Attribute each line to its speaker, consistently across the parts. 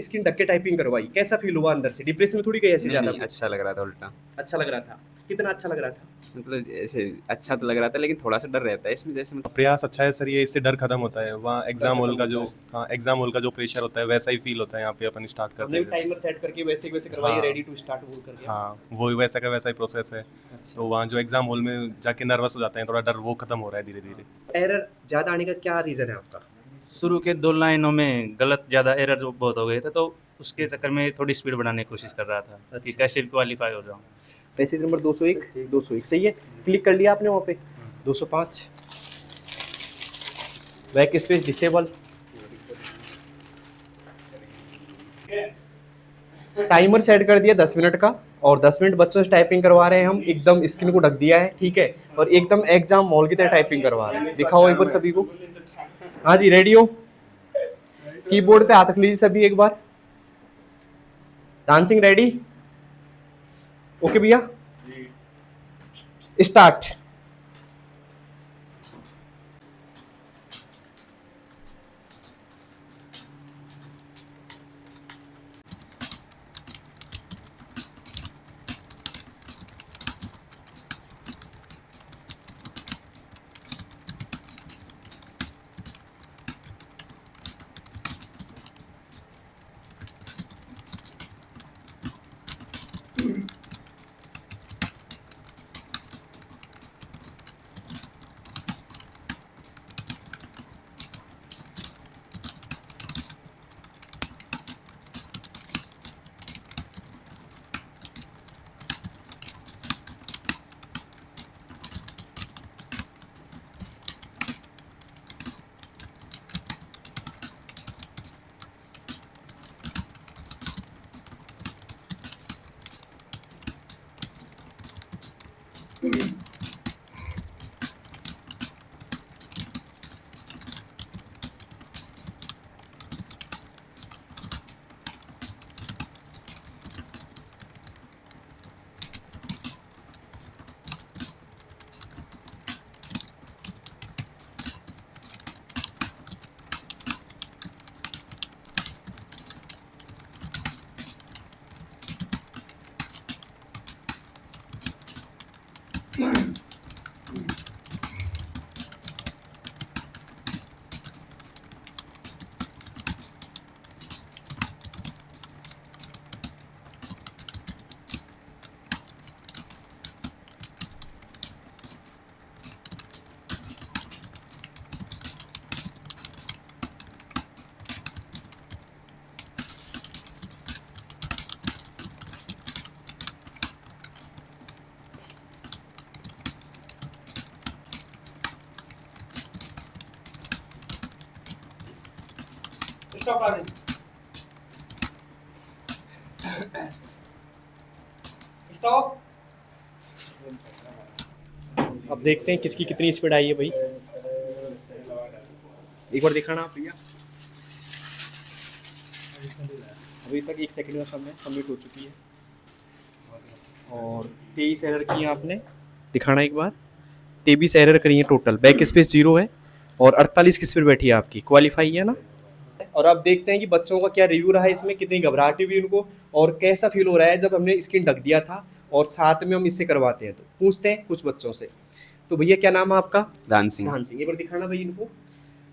Speaker 1: Screen ढक के typing करवाई, कैसा फील हुआ अंदर से? डिप्रेशन में थोड़ी गई ऐसे
Speaker 2: नहीं
Speaker 1: ज्यादा
Speaker 2: नहीं,
Speaker 1: कुछ?
Speaker 2: अच्छा लग रहा था उल्टा।
Speaker 1: अच्छा लग रहा था? कितना अच्छा लग रहा था?
Speaker 2: मतलब ऐसे अच्छा तो लग रहा था, लेकिन थोड़ा सा डर रहता है इसमें, जैसे मतलब
Speaker 3: प्रयास अच्छा है सर, ये इससे डर खत्म होता है। वहाँ एग्जाम हॉल
Speaker 1: खत्म
Speaker 3: का
Speaker 1: होता
Speaker 3: जो,
Speaker 1: है।
Speaker 3: हाँ एग्जाम हॉल का जो प्रेशर होता है वैसा ही फील होता है यहाँ पे अपन स्टार्ट करते
Speaker 1: हमने भी
Speaker 3: हैं।
Speaker 1: टाइमर सेट करके वैसे वैसे करवाई,
Speaker 3: हाँ
Speaker 1: रेडी टू स्टार्ट बोल करके।
Speaker 3: हाँ, वो वैसा का वैसा ही प्रोसेस है।
Speaker 1: अच्छा।
Speaker 3: तो वहाँ जो एग्जाम हॉल में जाके नर्वस हो जाते हैं, थोड़ा डर वो खत्म हो रहा है धीरे धीरे।
Speaker 1: एरर ज्यादा आने का क्या रीजन है आपका?
Speaker 4: शुरू के 2 लाइनों में गलत ज़्यादा एरर जो बहुत हो गए थे, तो उसके चक्कर में थोड़ी स्पीड बढ़ाने की कोशिश कर रहा था कि
Speaker 1: अच्छा।
Speaker 4: कैसे भी क्वालीफाई हो जाऊँ।
Speaker 1: पैसेज नंबर 201, 201 सही है। क्लिक कर लिया आपने वहाँ पे। 205 back space disable. Timer set कर दिया 10 मिनट का, और 10 मिनट बच्चों से टाइपिंग करवा रहे हैं हम, एकदम स्क्रीन को ढक दिया है, ठीक है, और एकदम एग्जाम मॉल की तरह टाइपिंग करवा रहे हैं। दिखाओ एक बार सभी को। हाँ जी, रेडी हो? कीबोर्ड पे हाथ रख लीजिए सभी एक बार। Dancing ready? ओके भैया, स्टार्ट। अब देखते हैं किसकी कितनी स्पीड आई है भाई। एक बार दिखाना आप भैया। अभी तक 1 सेकंड का समय सबमिट हो चुकी है, और 23 एरर की है आपने। दिखाना एक बार। 23 एरर करी है टोटल, बैक स्पेस 0 है, और 48 की स्पीड बैठी है आपकी, क्वालिफाई है ना। और अब देखते हैं कि बच्चों का क्या रिव्यू रहा है इसमें, कितनी घबराहट हुई उनको, और कैसा फील हो रहा है जब हमने स्क्रीन ढक दिया था और साथ में हम इससे करवाते हैं। तो पूछते हैं कुछ बच्चों से। तो भैया क्या नाम है आपका?
Speaker 2: धान सिंह।
Speaker 1: धान सिंह, एक बार दिखाना भाई इनको।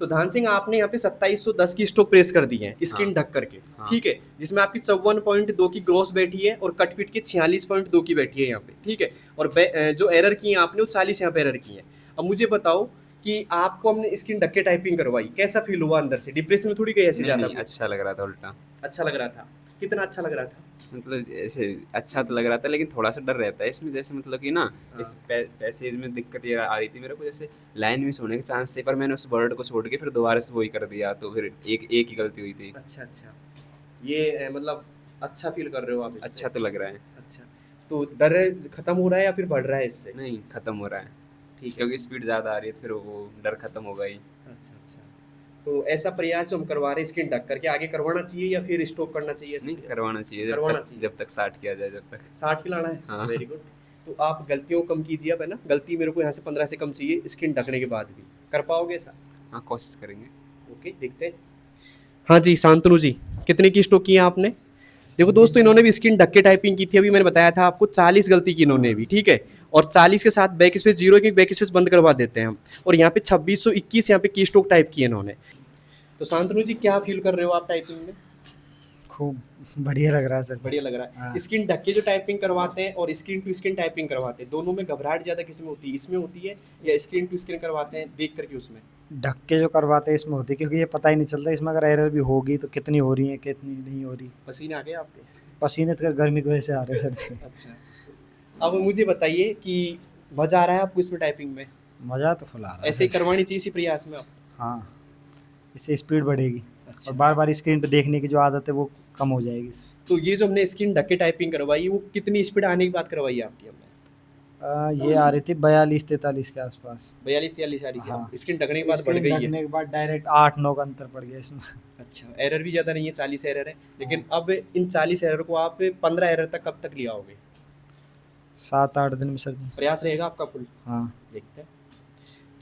Speaker 1: तो धान सिंह, आपने यहाँ पे 2710 की स्ट्रोक प्रेस कर दी है स्क्रीन
Speaker 2: हाँ।
Speaker 1: ढक करके,
Speaker 2: हाँ।
Speaker 1: ठीक है, जिसमें आपकी 54.2 की ग्रॉस बैठी है और कट पिट की 46.2 की बैठी है यहाँ पे, ठीक है, और जो एरर की है आपने वो 40 यहाँ पे एरर की है। अब मुझे बताओ कि आपको हमने स्क्रीन ढक के टाइपिंग करवाई, कैसा फील हुआ अंदर से? डिप्रेशन में थोड़ी गई ऐसे
Speaker 2: नहीं
Speaker 1: ज्यादा
Speaker 2: नहीं,
Speaker 1: कुछ?
Speaker 2: अच्छा लग रहा था उल्टा।
Speaker 1: अच्छा लग रहा था? कितना अच्छा लग रहा था?
Speaker 2: मतलब ऐसे अच्छा तो लग रहा था, लेकिन थोड़ा सा डर रहता है इसमें, जैसे मतलब कि ना
Speaker 1: हाँ।
Speaker 2: इस पैसेज में दिक्कत ये आ रही थी मेरे को, जैसे लाइन मिस होने के चांस थे, पर मैंने उस वर्ड को छोड़ के फिर दोबारा से वही कर दिया, तो फिर एक ही गलती हुई थी।
Speaker 1: अच्छा अच्छा, ये मतलब अच्छा फील कर रहे हो आप इससे?
Speaker 2: अच्छा तो लग रहा है।
Speaker 1: अच्छा, तो डर खत्म हो रहा है या फिर बढ़ रहा है इससे?
Speaker 2: नहीं, खत्म हो रहा है,
Speaker 1: ठीक है।
Speaker 2: क्योंकि स्पीड ज़्यादा आ रही है, तो फिर वो डर खत्म होगा ही।
Speaker 1: अच्छा अच्छा, तो ऐसा प्रयास जो हम करवा रहे हैं स्क्रीन ढक करके, आगे करवाना चाहिए या फिर स्टॉप करना चाहिए? ऐसे
Speaker 2: नहीं,
Speaker 1: प्रयास
Speaker 2: करवाना चाहिए,
Speaker 1: करवाना चाहिए।
Speaker 2: जब तक 60 किया जाए, जब तक।
Speaker 1: 60 की लाना है?
Speaker 2: हाँ।
Speaker 1: Very good. तो आप गलतियों को कम कीजिए अब, है ना। गलती मेरे को यहाँ से 15 से कम चाहिए स्क्रीन ढकने के बाद भी। कर पाओगे ऐसा?
Speaker 2: हाँ, कोशिश करेंगे।
Speaker 1: ओके, देखते हैं। हाँ जी शांतनु जी, कितने की स्ट्रोक की है आपने? देखो दोस्तों, इन्होंने भी स्क्रीन ढक के टाइपिंग की थी, अभी मैंने बताया था आपको 40 गलती की इन्होंने भी, ठीक है। और 40 के साथ बैक स्पेस 0 की बैक स्पेस बंद करवा देते हैं हम। और यहाँ पे 2621 यहाँ पे की स्ट्रोक टाइप की है इन्होंने। तो शांतनु जी क्या फील कर रहे हो आप टाइपिंग में?
Speaker 5: खूब बढ़िया लग रहा है सर जी।
Speaker 1: बढ़िया लग रहा है।
Speaker 5: हाँ।
Speaker 1: स्क्रीन ढक के जो टाइपिंग करवाते हैं और स्क्रीन टू स्क्रीन टाइपिंग करवाते हैं, दोनों में घबराहट ज़्यादा किस में होती है? इसमें होती है या स्क्रीन टू स्क्रीन करवाते हैं देख करके उसमें?
Speaker 5: ढक के जो करवाते हैं इसमें होती है, क्योंकि ये पता ही नहीं चलता इसमें अगर एरर भी होगी तो कितनी हो रही है कितनी नहीं हो रही।
Speaker 1: पसीने आ गए आपके?
Speaker 5: पसीने तो गर्मी की वजह से आ रहे हैं सर जी।
Speaker 1: अच्छा, अब मुझे बताइए कि मज़ा आ रहा है आपको इसमें टाइपिंग में?
Speaker 5: मज़ा तो फुल आ रहा है
Speaker 1: ऐसे ही
Speaker 5: सर जी।
Speaker 1: करवानी चाहिए इसी प्रयास में आप।
Speaker 5: हाँ, इससे स्पीड बढ़ेगी
Speaker 1: अच्छा।
Speaker 5: और बार बार स्क्रीन पे देखने की जो आदत है वो कम हो जाएगी इससे।
Speaker 1: तो ये जो हमने स्क्रीन ढक के टाइपिंग करवाई, वो कितनी स्पीड आने की बात करवाई है आपकी हमने?
Speaker 5: ये आ रही थी 42-43 के आसपास।
Speaker 1: 42-43 आ रही थी।
Speaker 5: हाँ।
Speaker 1: स्क्रीन ढकने के बाद बढ़
Speaker 5: स्क्रीन
Speaker 1: गई है।
Speaker 5: ढकने के बाद डायरेक्ट 8-9 का अंतर पड़ गया इसमें।
Speaker 1: अच्छा, एरर भी ज़्यादा नहीं है, 40 एरर है। लेकिन अब इन 40 एरर को आप 15 एरर तक कब तक ले आओगे?
Speaker 5: 7-8 दिन में सर जी।
Speaker 1: प्रयास रहेगा आपका फुल?
Speaker 5: हाँ।
Speaker 1: देखते हैं।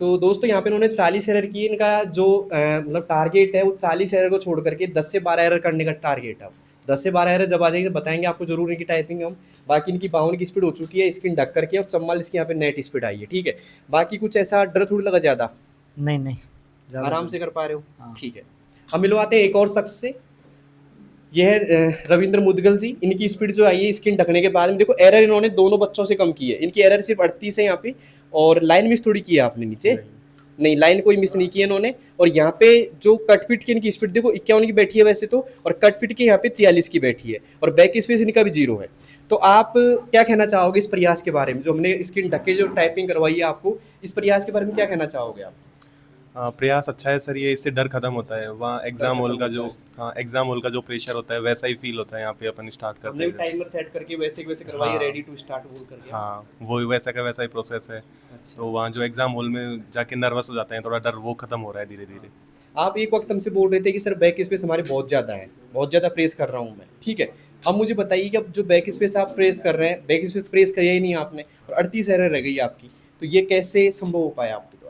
Speaker 1: तो दोस्तों यहाँ पे इन्होंने 40 एरर की, इनका जो मतलब टारगेट है वो 40 एरर को छोड़ करके 10 से 12 एरर करने का टारगेट है। 10 से 12 एरर जब आ जाएंगे तो बताएंगे आपको जरूर इनकी टाइपिंग हम। बाकी इनकी 52 की स्पीड हो चुकी है स्क्रीन ढक करके, और 44 की यहाँ पे नेट स्पीड आई है, ठीक है। बाकी कुछ ऐसा डर थोड़ी लगा ज़्यादा?
Speaker 5: नहीं नहीं, ज़्यादा
Speaker 1: आराम
Speaker 5: नहीं।
Speaker 1: से कर पा रहे हो?
Speaker 5: हाँ।
Speaker 1: ठीक है। अब मिलवाते हैं एक और शख्स से। यह है रविंद्र मुदगल जी। इनकी स्पीड जो आई है स्क्रीन ढकने के बाद में, देखो एरर इन्होंने दोनों बच्चों से कम की है। इनकी एरर सिर्फ 38 है यहाँ पे, और लाइन मिस थोड़ी की है आपने नीचे। नहीं, लाइन कोई मिस नहीं की है इन्होंने। और यहाँ पे जो कट फिट की इनकी स्पीड देखो 51 की बैठी है वैसे तो, और कट फिट की यहाँ पे 43 की बैठी है, और बैक स्पेस इनका भी 0 है। तो आप क्या कहना चाहोगे इस प्रयास के बारे में, जो हमने स्क्रीन ढक के जो टाइपिंग करवाई है आपको, इस प्रयास के बारे में क्या कहना चाहोगे आप?
Speaker 3: प्रयास अच्छा है सर, ये इससे डर खत्म होता है। वहाँ एग्जाम हॉल का जो एग्जाम हॉल का जो प्रेशर होता है वैसा ही फील होता है यहाँ पे अपन स्टार्ट करते
Speaker 1: हमने
Speaker 3: हैं।
Speaker 1: टाइमर सेट करके वैसे के वैसे करवाई,
Speaker 3: हाँ।
Speaker 1: रेडी टू स्टार्ट बोल करके।
Speaker 3: हाँ, वो वैसा का वैसा ही प्रोसेस है।
Speaker 1: अच्छा।
Speaker 3: तो वहाँ जो एग्जाम हॉल में जाके नर्वस हो जाते हैं, थोड़ा डर वो खत्म हो रहा है धीरे धीरे।
Speaker 1: आप एक वक्त हमसे बोल रहे थे कि सर बैक स्पेस हमारे बहुत ज़्यादा है, बहुत ज़्यादा प्रेस कर रहा हूँ मैं, ठीक है। अब मुझे बताइए कि अब जो बैक स्पेस आप प्रेस कर रहे हैं, बैक स्पेस प्रेस किया ही नहीं आपने, और 38 एरर रह गई आपकी, तो ये कैसे संभव हो पाया आपके द्वारा?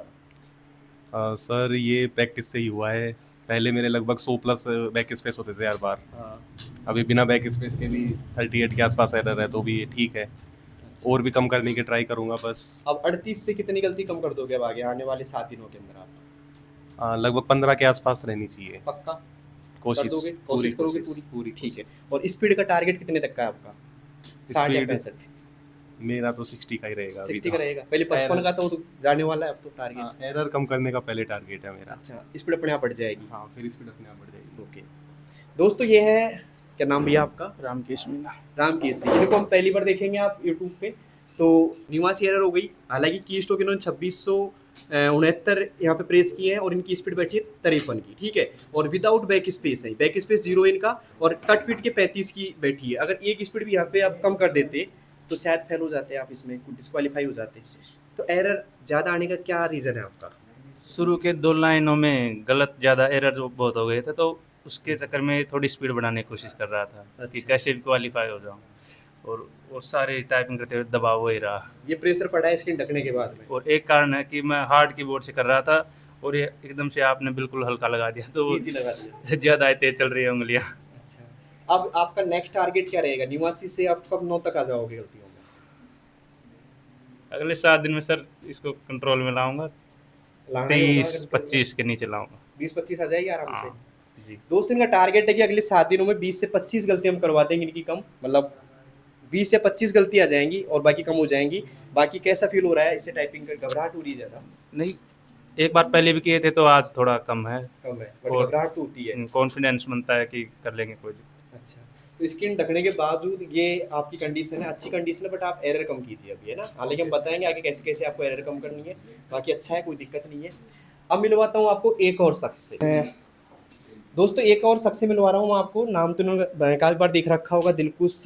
Speaker 3: सर ये प्रैक्टिस से ही हुआ है। पहले मेरे लगभग 100+ बैक स्पेस होते थे हर बार। अभी बिना बैक स्पेस के भी 38 के आसपास एरर है, तो भी ये ठीक है। और भी कम करने की ट्राई करूँगा बस।
Speaker 1: अब 38 से कितनी गलती कम कर दोगे अब आगे आने वाले 7 दिनों के अंदर आप?
Speaker 3: लगभग 15 के आसपास रहनी चाहिए।
Speaker 1: पक्का कर
Speaker 3: कोशिश
Speaker 1: दोगे? कोशिश करोगे पूरी?
Speaker 3: पूरी
Speaker 1: ठीक है। और स्पीड का टारगेट कितने तक का है आपका? 60 या
Speaker 3: Speed
Speaker 1: 65?
Speaker 3: मेरा तो 60 का ही रहेगा।
Speaker 1: 60 का रहेगा। पहले 55 का तो जाने वाला है अब तो टारगेट।
Speaker 3: एरर कम करने का पहले टारगेट है मेरा।
Speaker 1: अच्छा, स्पीड अपने आप बढ़ जाएगी।
Speaker 3: हाँ, फिर स्पीड अपने आप बढ़ जाएगी।
Speaker 1: ओके दोस्तों, ये है, क्या नाम भैया आपका?
Speaker 5: रामकेश मीना।
Speaker 1: रामकेश जी। इनको हम पहली बार देखेंगे आप यूट्यूब पे। तो निवासी एरर हो गई, हालांकि की स्ट्रोक इन्होंने 2669 यहाँ पे प्रेस किए हैं, और इनकी स्पीड बैठी है 53 की, ठीक है। और विदाउट बैक स्पेस है, बैक स्पेस 0 है इनका, और कट फिट के 35 की बैठी है। अगर एक स्पीड भी यहाँ पे आप कम कर देते तो शायद फेल हो जाते आप, इसमें कुछ डिस्क्वालीफाई हो जाते। तो एरर ज़्यादा आने का क्या रीज़न है आपका?
Speaker 4: शुरू के 2 लाइनों में गलत ज़्यादा एरर जो बहुत हो गए थे, तो उसके चक्कर में थोड़ी स्पीड बढ़ाने की कोशिश कर रहा था कि
Speaker 1: अच्छा।
Speaker 4: कैसे भी क्वालिफाई हो जाऊँ, और सारे टाइपिंग करते हुए दबाव वही रहा।
Speaker 1: ये प्रेशर पड़ा है स्क्रीन ढकने के बाद में।
Speaker 4: और एक कारण है कि मैं हार्ड कीबोर्ड से कर रहा था, और ये एकदम से आपने बिल्कुल हल्का लगा दिया, तो
Speaker 1: इजी लगा दिया।
Speaker 4: ज़्यादा तेज चल रही है उंगलियाँ।
Speaker 1: अच्छा, अब आपका नेक्स्ट टारगेट क्या रहेगा? निवासी से आप कब 9 तक आ जाओगे गलतियों में?
Speaker 4: अगले 7 दिन में सर इसको कंट्रोल में लाऊंगा,
Speaker 1: लाना ही होगा,
Speaker 4: 23-25 के नीचे लाऊंगा।
Speaker 1: 20-25 आ जाएगी आराम से।
Speaker 4: हाँ जी।
Speaker 1: दोस्तों इनका टारगेट है कि अगले 7 दिनों में 20 से 25 गलती हम करवा देंगे इनकी कम, मतलब 20 से 25 गलती आ जाएंगी और बाकी कम हो जाएंगी। बाकी कैसा फील हो रहा है इससे टाइपिंग कर? घबराहट हो रही है ज़्यादा?
Speaker 4: नहीं, एक बार पहले भी किए थे तो आज थोड़ा कम है,
Speaker 1: कम है, बट
Speaker 4: और
Speaker 1: घबराहट तो होती है।
Speaker 4: कॉन्फिडेंस बनता है कि कर लेंगे कोई।
Speaker 1: अच्छा, तो स्क्रीन ढकने के बावजूद ये आपकी कंडीशन है, अच्छी कंडीशन है, बट आप एरर कम कीजिए अभी, है ना। हालांकि हम बताएंगे आगे कैसे कैसे आपको एरर कम करनी है। बाकी अच्छा है, कोई दिक्कत नहीं है। अब मिलवाता हूँ आपको एक और शख्स से। दोस्तों एक और शख्स से मिलवा रहा हूँ आपको। नाम तो इन्होंने काफ़ी बार देख रखा होगा, दिलकुश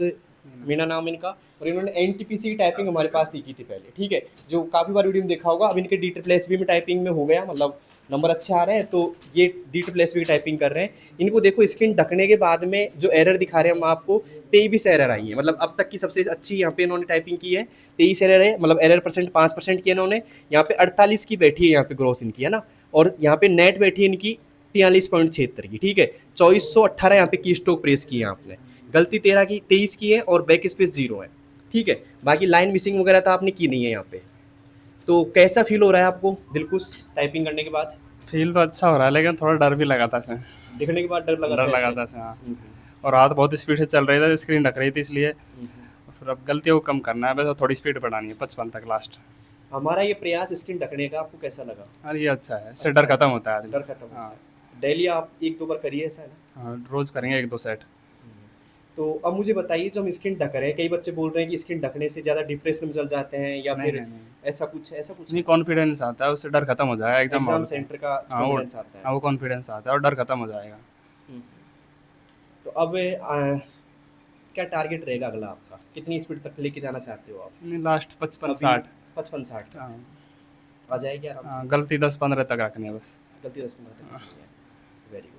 Speaker 1: मीना नाम इनका, और इन्होंने NTPC की टाइपिंग हमारे पास सीखी थी पहले, ठीक है, जो काफ़ी बार वीडियो में देखा होगा। अब इनके DSSB में टाइपिंग में हो गया, मतलब नंबर अच्छे आ रहे हैं, तो ये DSSB की टाइपिंग कर रहे हैं। इनको देखो स्क्रीन ढकने के बाद में जो एरर दिखा रहे हैं हम आपको, 23 एरर आई है, मतलब अब तक की सबसे अच्छी यहाँ पे इन्होंने टाइपिंग की है। 23 एरर है, मतलब एरर परसेंट 5% की इन्होंने। यहाँ पे 48 की बैठी है, यहाँ पे ग्रॉस इनकी, है ना। और यहाँ पे नेट बैठी है इनकी 43.76 की, ठीक है। 2418 यहाँ पे की स्ट्रोक प्रेस की है आपने, गलती 23 की है और बैक स्पेस 0 है, ठीक है। बाकी लाइन मिसिंग वगैरह तो आपने की नहीं है यहाँ पे। तो कैसा फील हो रहा है आपको दिलकुश टाइपिंग करने के बाद?
Speaker 6: फील तो अच्छा हो रहा है, लेकिन थोड़ा डर भी लगा था इसमें।
Speaker 1: दिखने के बाद डर लगा था ऐसे?
Speaker 6: था हाँ। और हाथ बहुत स्पीड से चल रही था, स्क्रीन ढक रही थी, इसलिए फिर अब गलतियों को कम करना है, बस थोड़ी स्पीड बढ़ानी है 55 तक लास्ट।
Speaker 1: हमारा ये प्रयास स्क्रीन ढकने का आपको कैसा लगा?
Speaker 6: हाँ ये अच्छा है, इससे डर खत्म होता है आदमी।
Speaker 1: डर खत्म होता
Speaker 6: हाँ
Speaker 1: है। डेली आप 1-2 बार करिए, ऐसा है ना?
Speaker 6: हाँ, रोज़ करेंगे 1-2 सेट।
Speaker 1: तो अब मुझे बताइए, जो हम स्क्रीन ढक रहे हैं, कई बच्चे बोल रहे हैं कि स्क्रीन ढकने से ज़्यादा डिप्रेशन में चल जाते हैं या
Speaker 6: नहीं,
Speaker 1: फिर
Speaker 6: नहीं, नहीं।
Speaker 1: ऐसा कुछ
Speaker 6: नहीं, कॉन्फिडेंस आता है, उससे डर खत्म हो जाएगा एग्जाम
Speaker 1: एग्जाम
Speaker 6: हॉल में।
Speaker 1: सेंटर का
Speaker 6: हाँ वो
Speaker 1: कॉन्फिडेंस आता है।
Speaker 6: हाँ वो कॉन्फिडेंस आता है और डर खत्म हो जाएगा।
Speaker 1: तो अब क्या टारगेट रहेगा अगला आपका? कितनी स्पीड तक लेके जाना चाहते हो आप?
Speaker 6: नहीं, लास्ट 55-60।
Speaker 1: 55-60
Speaker 6: हाँ
Speaker 1: आ जाएगी आराम
Speaker 6: हाँ,
Speaker 1: से?
Speaker 6: गलती 10-15 तक रखनी है बस।
Speaker 1: गलती 10-15 तक नहीं है। Very good.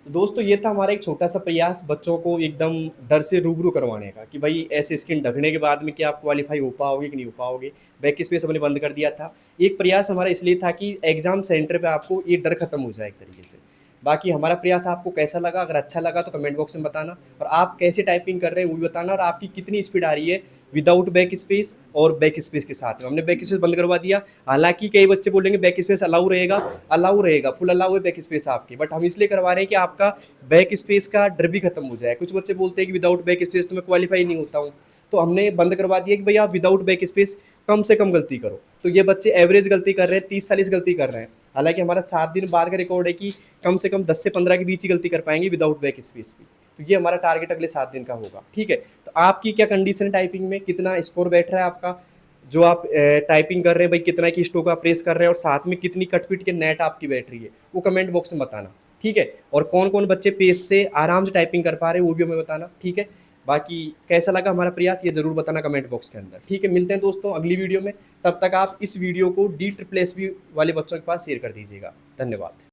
Speaker 1: तो दोस्तों, ये था हमारा एक छोटा सा प्रयास बच्चों को एकदम डर से रूबरू करवाने का कि भाई ऐसे स्क्रीन ढकने के बाद में क्या आप क्वालिफाई हो पाओगे कि नहीं हो पाओगे। बैक स्पेस हमने बंद कर दिया था। एक प्रयास हमारा इसलिए था कि एग्जाम सेंटर पे आपको ये डर खत्म हो जाए एक तरीके से। बाकी हमारा प्रयास आपको कैसा लगा? अगर अच्छा लगा तो कमेंट बॉक्स में बताना, और आप कैसे टाइपिंग कर रहे हैं वो भी बताना, और आपकी कितनी स्पीड आ रही है विदाउट बैक स्पेस और बैक स्पेस के साथ में। हमने बैक स्पेस बंद करवा दिया। हालांकि कई बच्चे बोलेंगे बैक स्पेस अलाउ रहेगा, फुल अलाउ है बैक स्पेस आपके, बट हम इसलिए करवा रहे हैं कि आपका बैक स्पेस का डर भी खत्म हो जाए। कुछ बच्चे बोलते हैं कि विदाउट बैक स्पेस तो मैं क्वालिफाई नहीं होता हूँ, तो हमने बंद करवा दिया कि भाई आप विदाउट बैक स्पेस कम से कम गलती करो। तो ये बच्चे एवरेज गलती कर रहे हैं, 30-40 गलती कर रहे हैं। हालांकि हमारा 7 दिन बाद का रिकॉर्ड है कि कम से कम 10 से 15 के बीच ही गलती कर पाएंगे विदाउट बैक स्पेस भी। तो ये हमारा टारगेट अगले 7 दिन का होगा, ठीक है। तो आपकी क्या कंडीशन है टाइपिंग में, कितना स्कोर बैठ रहा है आपका, जो आप टाइपिंग कर रहे हैं भाई कितना की स्ट्रोक आप प्रेस कर रहे हैं, और साथ में कितनी कटपिट के नेट आपकी बैठ रही है, वो कमेंट बॉक्स में बताना, ठीक है। और कौन कौन बच्चे पेज से आराम से टाइपिंग कर पा रहे हैं वो भी हमें बताना, ठीक है। बाकी कैसा लगा हमारा प्रयास ये जरूर बताना कमेंट बॉक्स के अंदर, ठीक है। मिलते हैं दोस्तों अगली वीडियो में, तब तक आप इस वीडियो को DSSS वाले बच्चों के पास शेयर कर दीजिएगा। धन्यवाद।